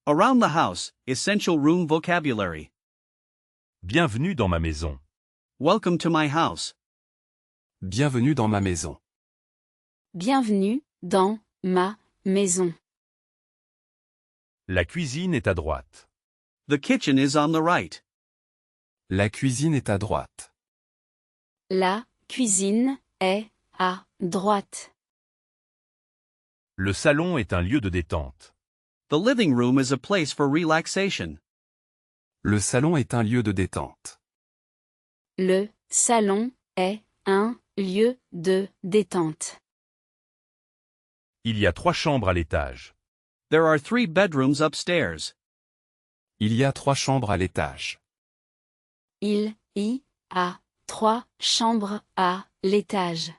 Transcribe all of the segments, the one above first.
Around the house, essential room vocabulary. Bienvenue dans ma maison. Welcome to my house. Bienvenue dans ma maison. Bienvenue dans ma maison. La cuisine est à droite. The kitchen is on the right. La cuisine est à droite. La cuisine est à droite. Le salon est un lieu de détente. The living room is a place for relaxation. Le salon est un lieu de détente. Le salon est un lieu de détente. Il y a 3 chambres à l'étage. There are 3 bedrooms upstairs. Il y a 3 chambres à l'étage. Il y a 3 chambres à l'étage.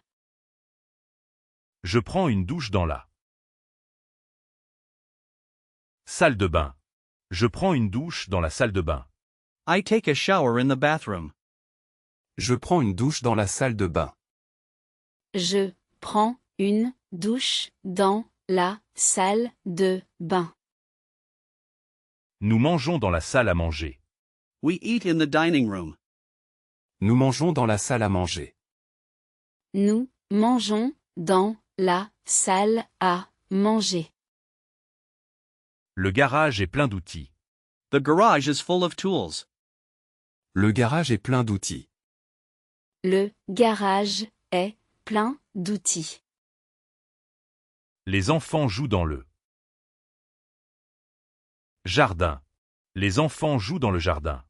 Je prends une douche dans la salle de bain. Je prends une douche dans la salle de bain. I take a shower in the bathroom. Je prends une douche dans la salle de bain. Je prends une douche dans la salle de bain. Nous mangeons dans la salle à manger. We eat in the dining room. Nous mangeons dans la salle à manger. Nous mangeons dans la salle à manger. Le garage est plein d'outils. The garage is full of tools. Le garage est plein d'outils. Le garage est plein d'outils. Les enfants jouent dans le jardin. Les enfants jouent dans le jardin.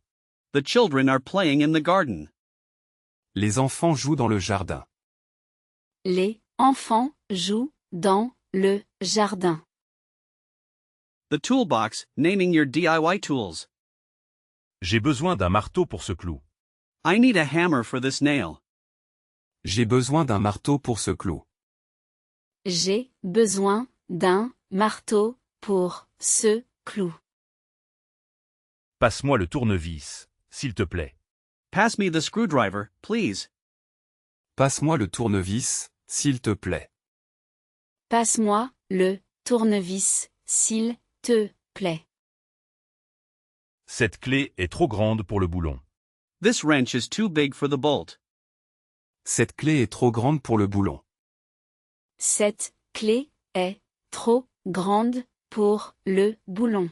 The children are playing in the garden. Les enfants jouent dans le jardin. Les enfants jouent dans le jardin. The toolbox, naming your DIY tools. J'ai besoin d'un marteau pour ce clou. I need a hammer for this nail. J'ai besoin d'un marteau pour ce clou. J'ai besoin d'un marteau pour ce clou. Passe-moi le tournevis, s'il te plaît. Pass me the screwdriver, please. Passe-moi le tournevis, s'il te plaît. Passe-moi le tournevis, s'il te plaît. Cette clé est trop grande pour le boulon. This wrench is too big for the bolt. Cette clé est trop grande pour le boulon. Cette clé est trop grande pour le boulon.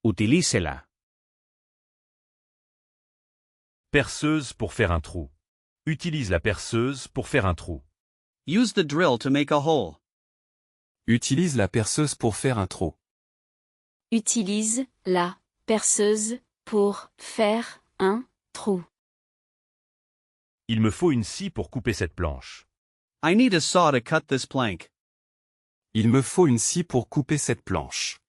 Utilícela. Perceuse pour faire un trou. Utilise la perceuse pour faire un trou. Use the drill to make a hole. Utilise la perceuse pour faire un trou. Utilise la perceuse pour faire un trou. Il me faut une scie pour couper cette planche. I need a saw to cut this plank. Il me faut une scie pour couper cette planche.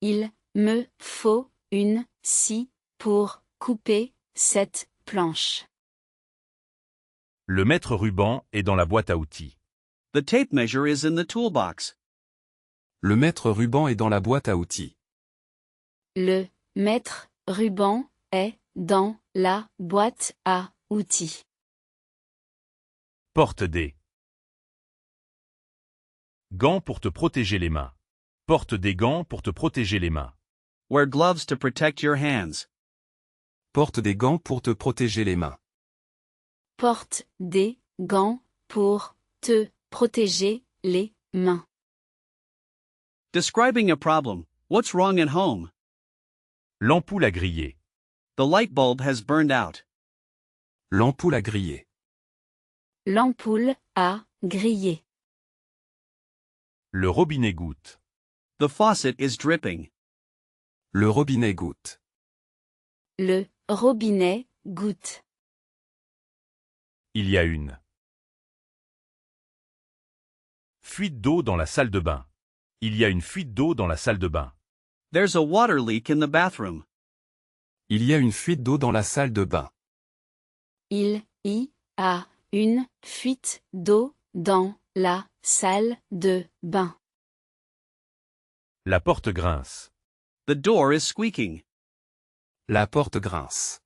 Il me faut une scie pour couper cette planche. Le mètre ruban est dans la boîte à outils. The tape measure is in the toolbox. Le mètre ruban est dans la boîte à outils. Le mètre ruban est dans la boîte à outils. Porte des gants pour te protéger les mains. Porte des gants pour te protéger les mains. Wear gloves to protect your hands. Porte des gants pour te protéger les mains. Porte des gants pour te protéger les mains. Describing a problem. What's wrong at home? L'ampoule a grillé. The light bulb has burned out. L'ampoule a grillé. L'ampoule a grillé. Le robinet goutte. The faucet is dripping. Le robinet goutte. Le robinet goutte. Il y a une fuite d'eau dans la salle de bain. Il y a une fuite d'eau dans la salle de bain. There's a water leak in the bathroom. Il y a une fuite d'eau dans la salle de bain. Il y a une fuite d'eau dans la salle de bain. La porte grince. The door is squeaking. La porte grince.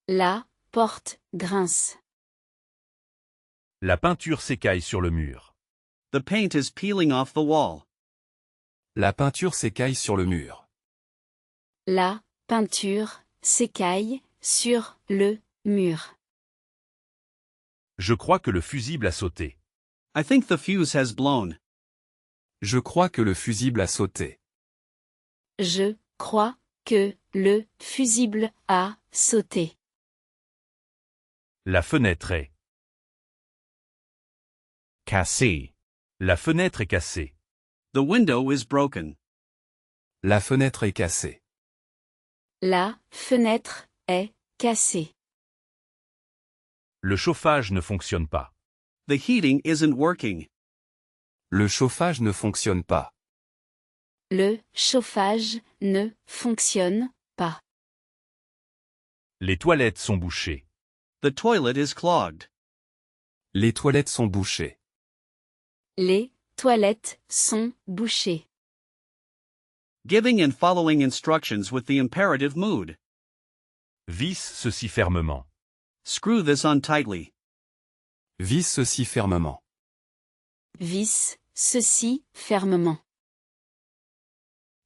La porte grince. La peinture s'écaille sur le mur. The paint is peeling off the wall. La peinture s'écaille sur le mur. La peinture s'écaille sur le mur. Je crois que le fusible a sauté. I think the fuse has blown. Je crois que le fusible a sauté. Je crois que le fusible a sauté. La fenêtre est. cassé, La fenêtre est cassée. The window is broken. La fenêtre est cassée. La fenêtre est cassée. Le chauffage ne fonctionne pas. The heating isn't working. Le chauffage ne fonctionne pas. Le chauffage ne fonctionne pas. Les toilettes sont bouchées. The toilet is clogged. Les toilettes sont bouchées. Les toilettes sont bouchées. Giving and following instructions with the imperative mood. Visse ceci fermement. Screw this on tightly. Visse ceci fermement. Visse ceci fermement.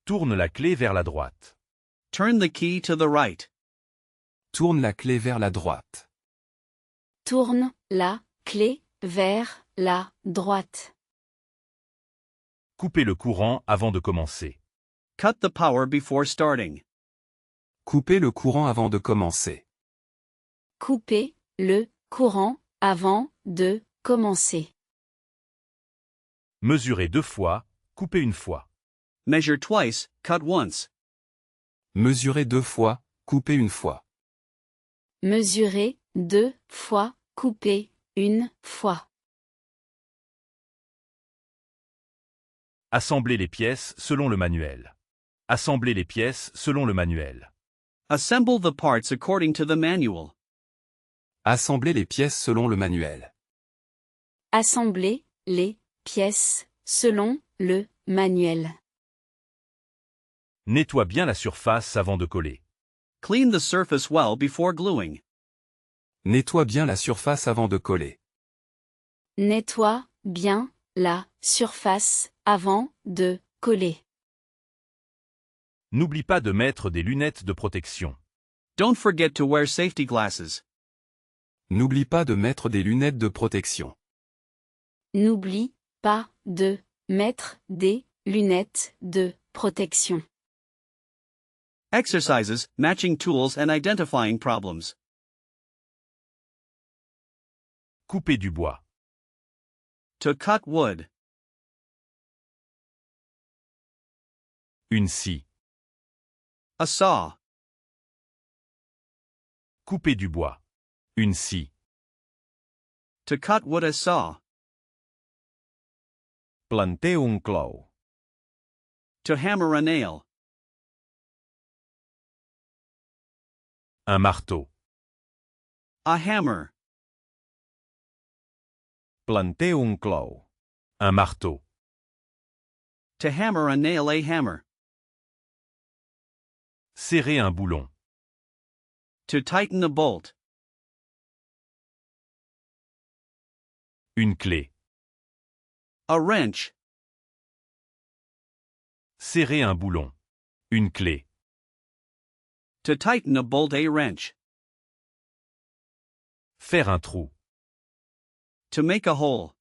Tourne la clé vers la droite. Turn the key to the right. Tourne la clé vers la droite. Tourne la clé vers la droite. Coupez le courant avant de commencer. Cut the power before starting. Coupez le courant avant de commencer. Couper le courant avant de commencer. Mesurez 2 fois, coupez 1 fois. Measure twice, cut once. Mesurez 2 fois, coupez 1 fois. Mesurer 2 fois, couper 1 fois. Assemblez les pièces selon le manuel. Assemblez les pièces selon le manuel. Assemble the parts according to the manual. Assemblez les pièces selon le manuel. Assembler les pièces selon le manuel. Nettoie bien la surface avant de coller. Clean the surface well before gluing. Nettoie bien la surface avant de coller. Nettoie bien la surface avant de coller. N'oublie pas de mettre des lunettes de protection. Don't forget to wear safety glasses. N'oublie pas de mettre des lunettes de protection. N'oublie pas de mettre des lunettes de protection. Exercises, matching tools and identifying problems. Couper du bois. To cut wood. Une scie. A saw. Couper du bois. Une scie. To cut wood, a saw. planter un clou, To hammer a nail. Un marteau. A hammer. planter un clou, Un marteau. To hammer a nail, a hammer. Serrer un boulon. To tighten a bolt. Une clé. A wrench. Serrer un boulon. Une clé. To tighten a bolt, a wrench. Faire un trou. To make a hole.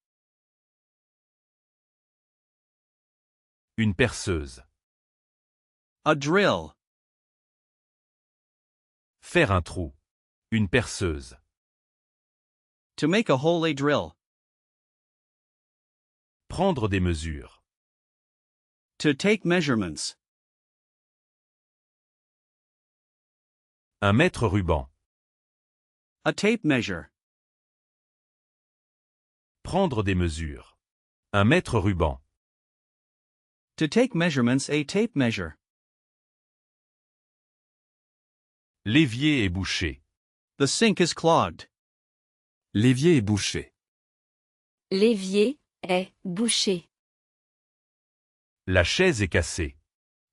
Une perceuse. A drill. Faire un trou. Une perceuse. To make a hole, a drill. Prendre des mesures. To take measurements. Un mètre ruban. A tape measure. Prendre des mesures. Un mètre ruban. To take measurements, a tape measure. L'évier est bouché. The sink is clogged. L'évier est bouché. L'évier est bouché. La chaise est cassée.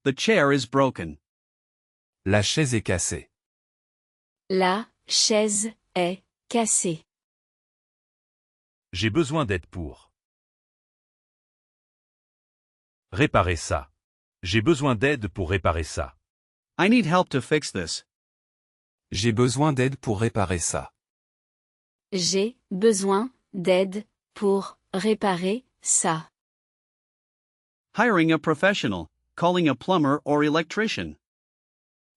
The chair is broken. La chaise est cassée. La chaise est cassée. J'ai besoin d'aide pour réparer ça. J'ai besoin d'aide pour réparer ça. I need help to fix this. J'ai besoin d'aide pour réparer ça. J'ai besoin d'aide pour réparer ça. Hiring a professional. Calling a plumber or electrician.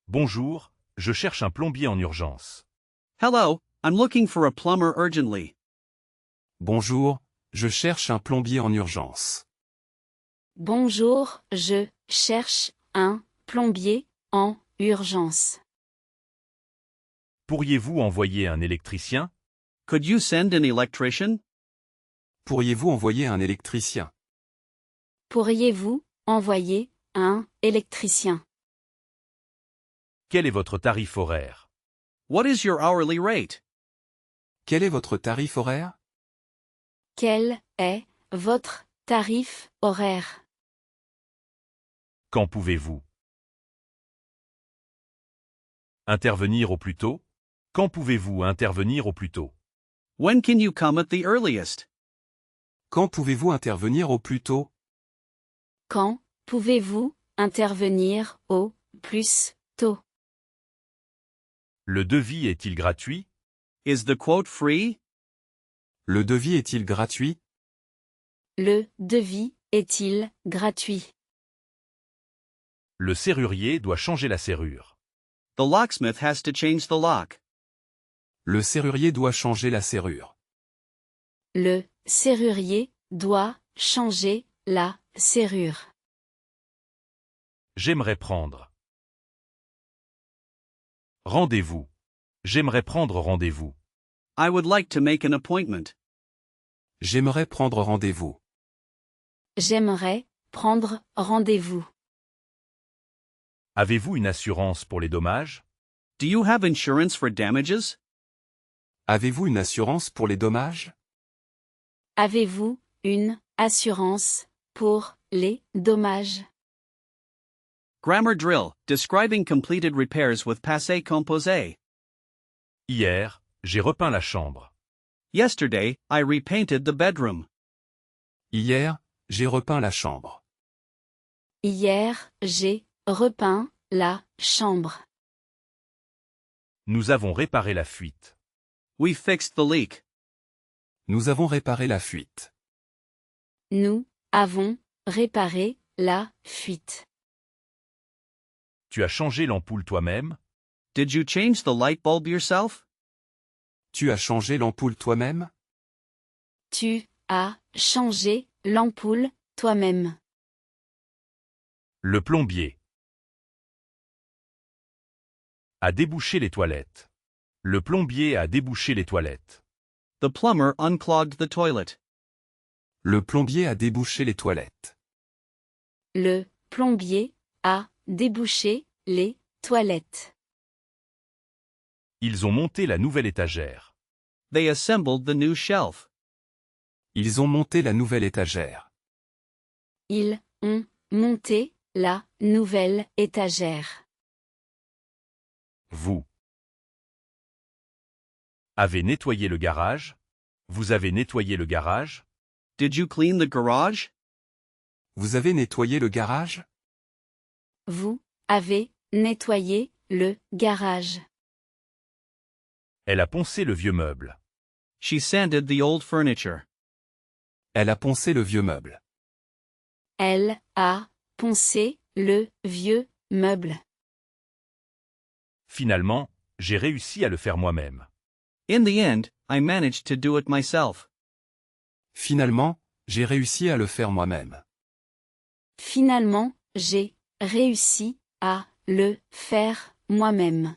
Bonjour, je cherche un plombier en urgence. Hello, I'm looking for a plumber urgently. Bonjour, je cherche un plombier en urgence. Bonjour, je cherche un plombier en urgence. Pourriez-vous envoyer un électricien? Could you send an electrician? Pourriez-vous envoyer un électricien? Pourriez-vous envoyer un électricien? Quel est votre tarif horaire? What is your hourly rate? Quel est votre tarif horaire? Quel est votre tarif horaire? Quand pouvez-vous intervenir au plus tôt? Quand pouvez-vous intervenir au plus tôt? When can you come at the earliest? Quand pouvez-vous intervenir au plus tôt? Quand pouvez-vous intervenir au plus tôt? Le devis est-il gratuit? Is the quote free? Le devis est-il gratuit? Le devis est-il gratuit? Le serrurier doit changer la serrure. The locksmith has to change the lock. Le serrurier doit changer la serrure. Le serrurier doit changer la serrure. J'aimerais prendre. Rendez-vous. J'aimerais prendre rendez-vous. I would like to make an appointment. J'aimerais prendre rendez-vous. J'aimerais prendre rendez-vous. Avez-vous une assurance pour les dommages? Do you have insurance for damages? Avez-vous une assurance pour les dommages? Avez-vous une assurance pour les dommages? Grammar drill, describing completed repairs with passé composé. Hier, j'ai repeint la chambre. Yesterday, I repainted the bedroom. Hier, j'ai repeint la chambre. Hier, j'ai repeint la chambre. Nous avons réparé la fuite. We fixed the leak. Nous avons réparé la fuite. Nous avons réparé la fuite. Tu as changé l'ampoule toi-même? Did you change the light bulb yourself? Tu as changé l'ampoule toi-même? Tu as changé l'ampoule toi-même. Le plombier a débouché les toilettes. Le plombier a débouché les toilettes. The plumber unclogged the toilet. Le plombier a débouché les toilettes. Le plombier a débouché les toilettes. Ils ont monté la nouvelle étagère. They assembled the new shelf. Ils ont monté la nouvelle étagère. Ils ont monté la nouvelle étagère. Vous avez nettoyé le garage? Vous avez nettoyé le garage? Did you clean the garage? Vous avez nettoyé le garage? Vous avez nettoyé le garage. Elle a poncé le vieux meuble. She sanded the old furniture. Elle a poncé le vieux meuble. Elle a poncé le vieux meuble. Finalement, j'ai réussi à le faire moi-même. In the end, I managed to do it myself. Finalement, j'ai réussi à le faire moi-même. Finalement, j'ai réussi à le faire moi-même.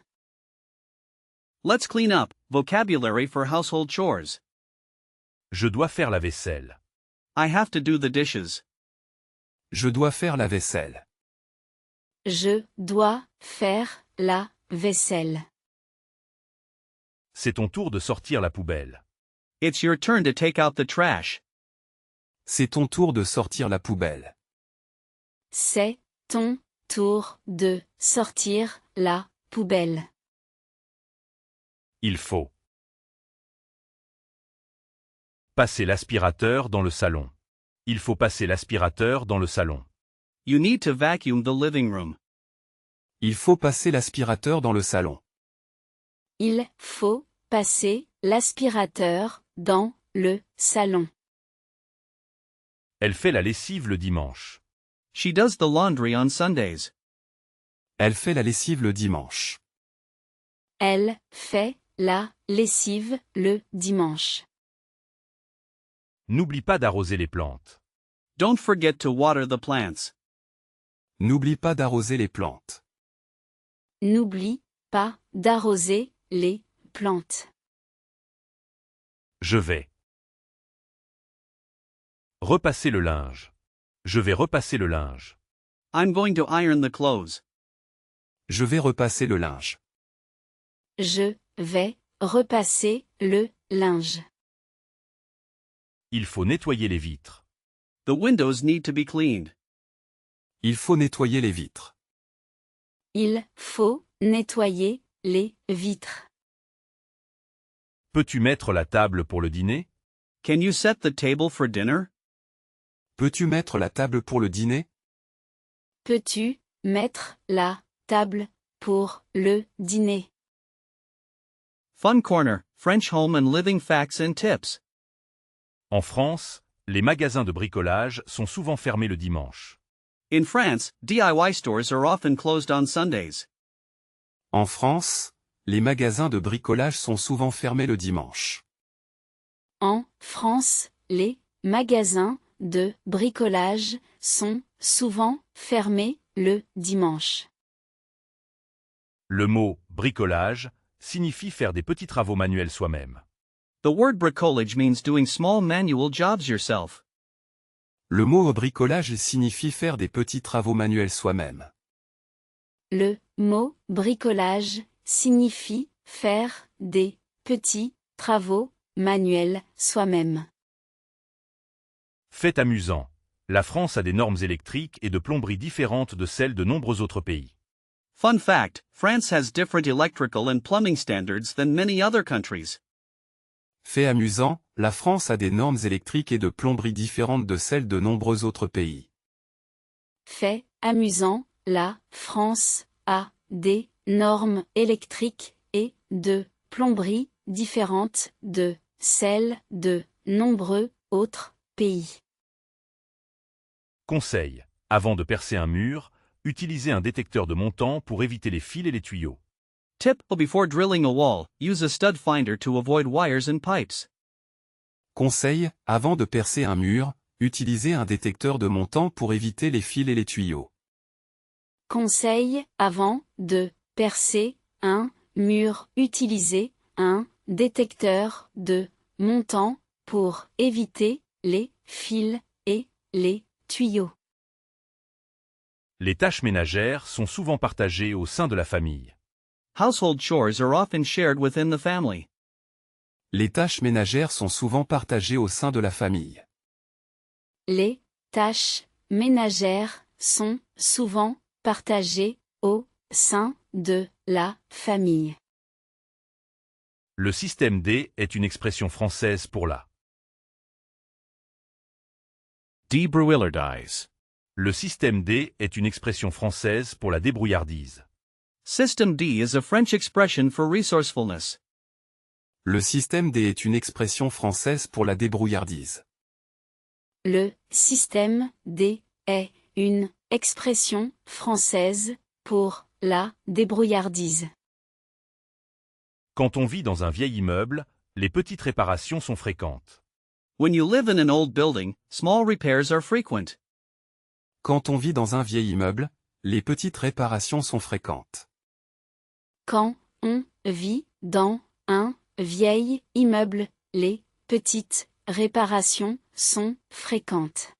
Let's clean up. Vocabulary for household chores. Je dois faire la vaisselle. I have to do the dishes. Je dois faire la vaisselle. Je dois faire la vaisselle. C'est ton tour de sortir la poubelle. It's your turn to take out the trash. C'est ton tour de sortir la poubelle. C'est ton tour de sortir la poubelle. Il faut passer l'aspirateur dans le salon. Il faut passer l'aspirateur dans le salon. You need to vacuum the living room. Il faut passer l'aspirateur dans le salon. Il faut passer l'aspirateur dans le salon. Elle fait la lessive le dimanche. She does the laundry on Sundays. Elle fait la lessive le dimanche. Elle fait la lessive le dimanche. N'oublie pas d'arroser les plantes. Don't forget to water the plants. N'oublie pas d'arroser les plantes. N'oublie pas d'arroser les plantes. Je vais repasser le linge. Je vais repasser le linge. I'm going to iron the clothes. Je vais repasser le linge. Je vais repasser le linge. Il faut nettoyer les vitres. The windows need to be cleaned. Il faut nettoyer les vitres. Il faut nettoyer les vitres. Peux-tu mettre la table pour le dîner? Can you set the table for dinner? Peux-tu mettre la table pour le dîner? Peux-tu mettre la table pour le dîner? Fun Corner, French Home and Living Facts and Tips. En France, les magasins de bricolage sont souvent fermés le dimanche. In France, DIY stores are often closed on Sundays. En France, les magasins de bricolage sont souvent fermés le dimanche. En France, les magasins de bricolage sont souvent fermés le dimanche. Le mot « bricolage » signifie faire des petits travaux manuels soi-même. The word bricolage means doing small manual jobs yourself. Le mot bricolage signifie faire des petits travaux manuels soi-même. Le mot bricolage signifie faire des petits travaux manuels soi-même. Fait amusant. La France a des normes électriques et de plomberie différentes de celles de nombreux autres pays. Fun fact, France has different electrical and plumbing standards than many other countries. Fait amusant, la France a des normes électriques et de plomberie différentes de celles de nombreux autres pays. Fait amusant, la France a des normes électriques et de plomberie différentes de celles de nombreux autres pays. Conseil. Avant de percer un mur, utilisez un détecteur de montant pour éviter les fils et les tuyaux. Tip: before drilling a wall, use a stud finder to avoid wires and pipes. Conseil, avant de percer un mur, utilisez un détecteur de montant pour éviter les fils et les tuyaux. Conseil, avant de percer un mur, utilisez un détecteur de montant pour éviter les fils et les tuyaux. Les tâches ménagères sont souvent partagées au sein de la famille. Household chores are often shared within the family. Les tâches ménagères sont souvent partagées au sein de la famille. Les tâches ménagères sont souvent partagées au sein de la famille. Le système D est une expression française pour la Debrouillardise. Le système D est une expression française pour la débrouillardise. System D is a French expression for resourcefulness. Le système D est une expression française pour la débrouillardise. Le système D est une expression française pour la débrouillardise. Quand on vit dans un vieil immeuble, les petites réparations sont fréquentes. When you live in an old building, small repairs are frequent. Quand on vit dans un vieil immeuble, les petites réparations sont fréquentes. Quand on vit dans un vieil immeuble, les petites réparations sont fréquentes.